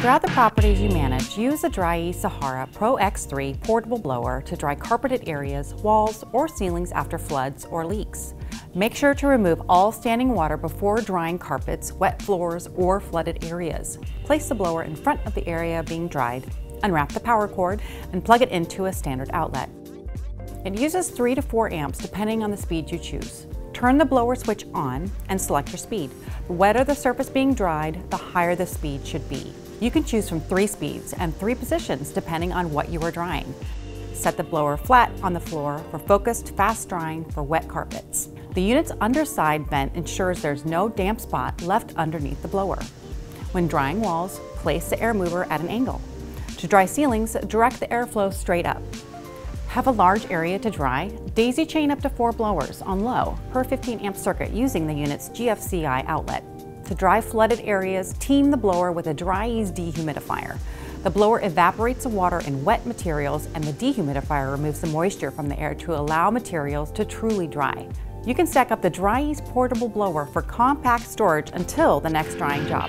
Throughout the properties you manage, use the Dri-Eaz Sahara Pro X3 portable blower to dry carpeted areas, walls, or ceilings after floods or leaks. Make sure to remove all standing water before drying carpets, wet floors, or flooded areas. Place the blower in front of the area being dried, unwrap the power cord, and plug it into a standard outlet. It uses 3 to 4 amps depending on the speed you choose. Turn the blower switch on and select your speed. The wetter the surface being dried, the higher the speed should be. You can choose from 3 speeds and 3 positions depending on what you are drying. Set the blower flat on the floor for focused, fast drying for wet carpets. The unit's underside vent ensures there's no damp spot left underneath the blower. When drying walls, place the air mover at an angle. To dry ceilings, direct the airflow straight up. Have a large area to dry? Daisy chain up to 4 blowers on low per 15 amp circuit using the unit's GFCI outlet. To dry flooded areas, team the blower with a Dri-Eaz dehumidifier. The blower evaporates the water in wet materials, and the dehumidifier removes the moisture from the air to allow materials to truly dry. You can stack up the Dri-Eaz portable blower for compact storage until the next drying job.